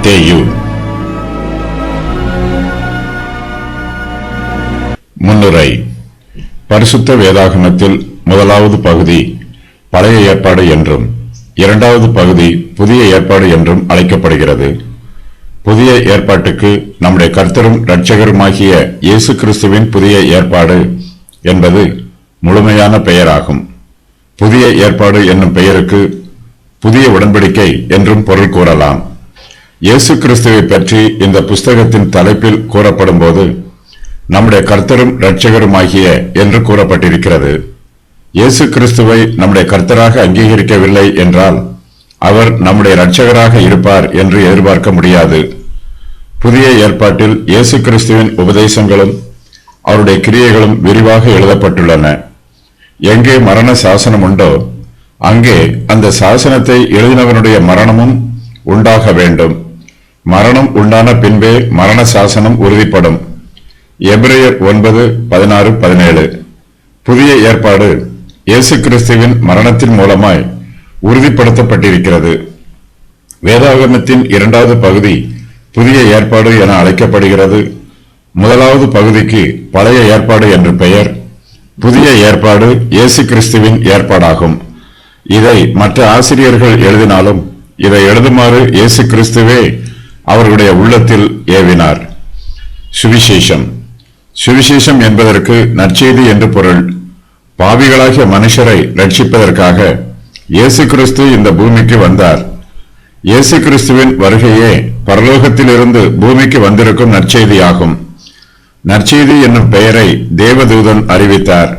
மத்தேயு. முன்னுரை. பரிசுத்த வேதாகமத்தில் முதலாவது பகுதி பழைய ஏற்பாடு என்றும் இரண்டாவது பகுதி புதிய ஏற்பாடு என்றும் அழைக்கப்படுகிறது. புதிய ஏற்பாட்டுக்கு நம்முடைய கர்த்தரும் இரட்சகருமாகிய இயேசு கிறிஸ்துவின் புதிய ஏற்பாடு என்பது முழுமையான பெயராகும். புதிய ஏற்பாடு என்னும் பெயருக்கு புதிய உடன்படிக்கை என்றும் பொருள் கூறலாம். இயேசு கிறிஸ்துவை பற்றி இந்த புஸ்தகத்தின் தலைப்பில் கூறப்படும் போது நம்முடைய கர்த்தரும் இரட்சகருமாகிய என்று கூறப்பட்டிருக்கிறது. இயேசு கிறிஸ்துவை நம்முடைய கர்த்தராக அங்கீகரிக்கவில்லை என்றால் அவர் நம்முடைய இரட்சகராக இருப்பார் என்று எதிர்பார்க்க முடியாது. புதிய ஏற்பாட்டில் இயேசு கிறிஸ்துவின் உபதேசங்களும் அவருடைய கிரியைகளும் விரிவாக எழுதப்பட்டுள்ளன. எங்கே மரண சாசனம் உண்டோ அங்கே அந்த சாசனத்தை எழுதினவனுடைய மரணமும் உண்டாக வேண்டும். மரணம் உண்டான பின்பே மரண சாசனம் உறுதிப்படும். எபிரேயர் 9:16-17. புதிய ஏற்பாடு இயேசு கிறிஸ்துவின் மரணத்தின் மூலமாய் உறுதிப்படுத்தப்பட்டிருக்கிறது. வேதாகமத்தின் இரண்டாவது பகுதி புதிய ஏற்பாடு என அழைக்கப்படுகிறது. முதலாவது பகுதிக்கு பழைய ஏற்பாடு என்று பெயர். புதிய ஏற்பாடு இயேசு கிறிஸ்துவின் ஏற்பாடாகும். இதை மற்ற ஆசிரியர்கள் எழுதினாலும் இதை எழுதுமாறு இயேசு கிறிஸ்துவே அவர்களுடைய உள்ளத்தில் ஏவினார். சுவிசேஷம். சுவிசேஷம் என்பதற்கு நற்செய்தி என்று பொருள். பாவிகளாகிய மனுஷரை ரட்சிப்பதற்காக இயேசு கிறிஸ்து இந்த பூமிக்கு வந்தார். இயேசு கிறிஸ்துவின் வருகையே பரலோகத்திலிருந்து பூமிக்கு வந்திருக்கும் நற்செய்தியாகும். நற்செய்தி என்னும் பெயரை தேவதூதன் அறிவித்தார்.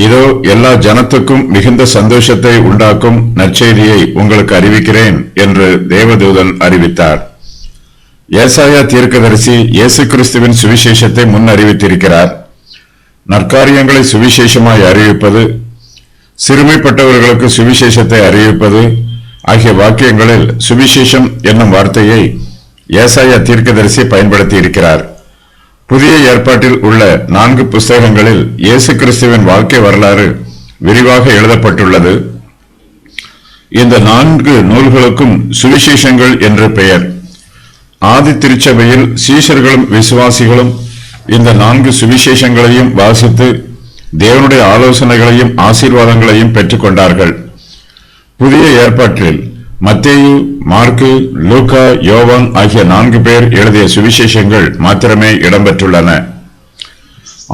இதோ எல்லா ஜனத்துக்கும் மிகுந்த சந்தோஷத்தை உண்டாக்கும் நற்செய்தியை உங்களுக்கு அறிவிக்கிறேன் என்று தேவதூதன் அறிவித்தார். ஏசாயா தீர்க்கதரிசி இயேசு கிறிஸ்துவின் சுவிசேஷத்தை முன் அறிவித்திருக்கிறார். நற்காரியங்களை சுவிசேஷமாய் அறிவிப்பது, சிறுமைப்பட்டவர்களுக்கு சுவிசேஷத்தை அறிவிப்பது ஆகிய வாக்கியங்களில் சுவிசேஷம் என்னும் வார்த்தையை ஏசாயா தீர்க்கதரிசி பயன்படுத்தி இருக்கிறார். புதிய ஏற்பாட்டில் உள்ள 4 புஸ்தகங்களில் இயேசு கிறிஸ்துவின் வாழ்க்கை வரலாறு விரிவாக எழுதப்பட்டுள்ளது. இந்த 4 நூல்களுக்கும் சுவிசேஷங்கள் என்று பெயர். ஆதி திருச்சபையில் சீஷர்களும் விசுவாசிகளும் இந்த 4 சுவிசேஷங்களையும் வாசித்து தேவனுடைய ஆலோசனைகளையும் ஆசீர்வாதங்களையும் பெற்றுக் கொண்டார்கள். புதிய ஏற்பாட்டில் மத்தேயு, மார்க்கு, லூக்கா, யோவான் ஆகிய 4 பேர் எழுதிய சுவிசேஷங்கள் மாத்திரமே இடம்பெற்றுள்ளன.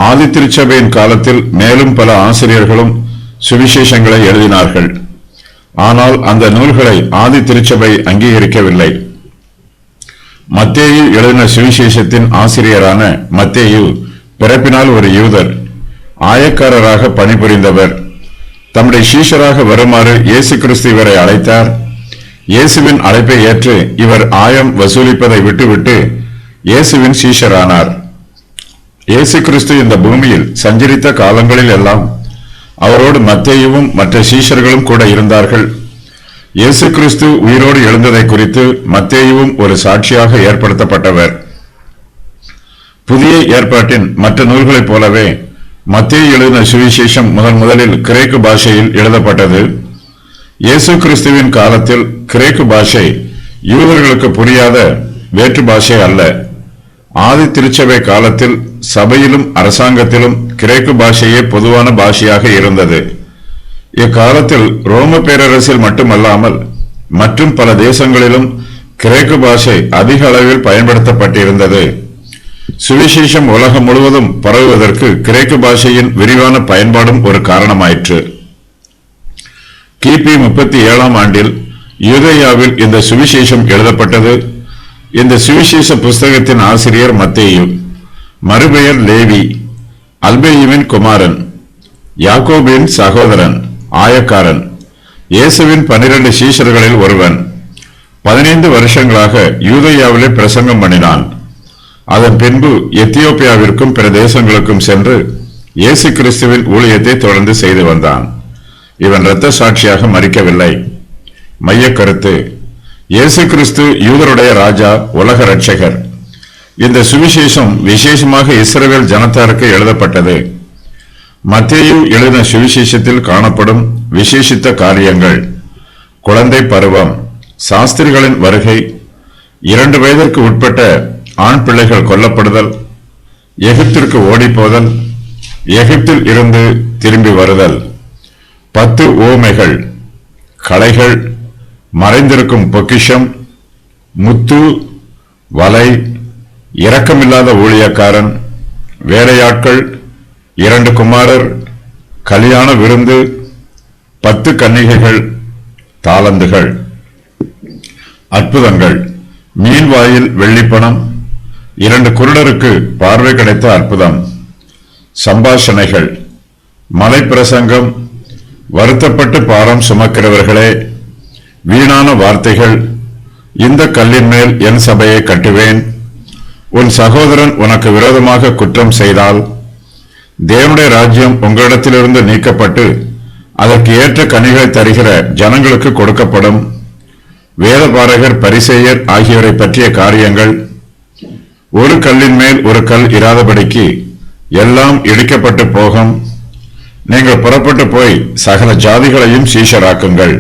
ஆதி திருச்சபையின் காலத்தில் மேலும் பல ஆசிரியர்களும் சுவிசேஷங்களை எழுதினார்கள். ஆனால் அந்த நூல்களை ஆதி திருச்சபை அங்கீகரிக்கவில்லை. மத்தேயு எழுதின சுவிசேஷத்தின் ஆசிரியரான மத்தேயு பிறப்பினால் ஒரு யூதர், ஆயக்காரராக பணிபுரிந்தவர். தம்முடைய சீஷராக வருமாறு இயேசு கிறிஸ்து இவரை அழைத்தார். இயேசுவின் அழைப்பை ஏற்று இவர் ஆயம் வசூலிப்பதை விட்டுவிட்டு இயேசுவின் சீஷரானார். இயேசு கிறிஸ்து இந்த பூமியில் சஞ்சரித்த காலங்களில் எல்லாம் அவரோடு மத்தேயுவும் மற்ற சீஷர்களும் கூட இருந்தார்கள். இயேசு கிறிஸ்து உயிரோடு எழுந்ததை குறித்து மத்தேயுவும் ஒரு சாட்சியாக ஏற்படுத்தப்பட்டவர். புதிய ஏற்பாட்டின் மற்ற நூல்களைப் போலவே மத்தேயு எழுதின சுவிசேஷம் முதலில் கிரேக்கு பாஷையில் எழுதப்பட்டது. இயேசு கிறிஸ்துவின் காலத்தில் கிரேக்கு பாஷை யூதர்களுக்கு புரியாத வேற்று பாஷை அல்ல. ஆதி திருச்சபை காலத்தில் சபையிலும் அரசாங்கத்திலும் கிரேக்கு பாஷையே பொதுவான பாஷையாக இருந்தது. இக்காலத்தில் ரோம பேரரசில் மட்டுமல்லாமல் மற்றும் பல தேசங்களிலும் கிரேக்கு பாஷை அதிக அளவில் பயன்படுத்தப்பட்டிருந்தது. சுவிசேஷம் உலகம் முழுவதும் பரவுவதற்கு கிரேக்கு பாஷையின் விரிவான பயன்பாடும் ஒரு காரணமாயிற்று. கிபி 37ஆம் ஆண்டில் யூதேயாவில் இந்த சுவிசேஷம் எழுதப்பட்டது. இந்த சுவிசேஷ புஸ்தகத்தின் ஆசிரியர் மத்தேயு. மறுபெயர் லேவி, அல்பேயுவின் குமாரன், யாக்கோபின் சகோதரன், ஆயக்காரன், இயேசுவின் 12 சீஷர்களில் ஒருவன். 15 வருஷங்களாக யூதேயாவிலே பிரசங்கம் பண்ணினான். அதன் பின்பு எத்தியோப்பியாவிற்கும் பிற தேசங்களுக்கும் சென்று இயேசு கிறிஸ்துவின் ஊழியத்தை தொடர்ந்து செய்து வந்தான். இவன் இரத்த சாட்சியாக மரிக்கவில்லை. மைய கருத்து: இயேசு கிறிஸ்து யூதருடைய ராஜா, உலக இரட்சகர். இந்த சுவிசேஷம் விசேஷமாக இஸ்ரவேல் ஜனத்தாருக்கு எழுதப்பட்டது. மத்தேயு எழுதின சுவிசேஷத்தில் காணப்படும் விசேஷித்த காரியங்கள்: குழந்தை பருவம், சாஸ்திரிகளின் வருகை, 2 வயதிற்கு உட்பட்ட ஆண் பிள்ளைகள் கொல்லப்படுதல், எகிப்திற்கு ஓடிப்போதல், எகிப்தில் இருந்து திரும்பி வருதல், 10 உவமைகள், களைகள், மறைந்திருக்கும் பொக்கிஷம், முத்து, வலை, இரக்கமில்லாத ஊழியக்காரன், வேலையாட்கள், 2 குமாரர், கல்யாண விருந்து, 10 கன்னிகைகள், தாளந்துகள். அற்புதங்கள்: மீன்வாயில் வெள்ளிப்பணம், 2 குருடருக்கு பார்வை கிடைத்த அற்புதம். சம்பாஷணைகள்: மலைப்பிரசங்கம், வருத்தப்பட்டு பாரம் சுமக்கிறவர்களே, வீணான வார்த்தைகள், இந்த கல்லின் மேல் என் சபையை கட்டுவேன். உன் சகோதரன் உனக்கு விரோதமாக குற்றம் செய்தால், தேவனுடைய ராஜ்யம் உங்களிடத்திலிருந்து நீக்கப்பட்டு அதற்கு ஏற்ற கனிகளை தருகிற ஜனங்களுக்கு கொடுக்கப்படும். வேதபாரகர், பரிசேயர் ஆகியோரை பற்றிய காரியங்கள்: ஒரு கல்லின் மேல் ஒரு கல் இராதபடிக்கு எல்லாம் இடிக்கப்பட்டு போகும். நீங்கள் புறப்பட்டு போய் சகல ஜாதிகளையும் சீஷராக்குங்கள்.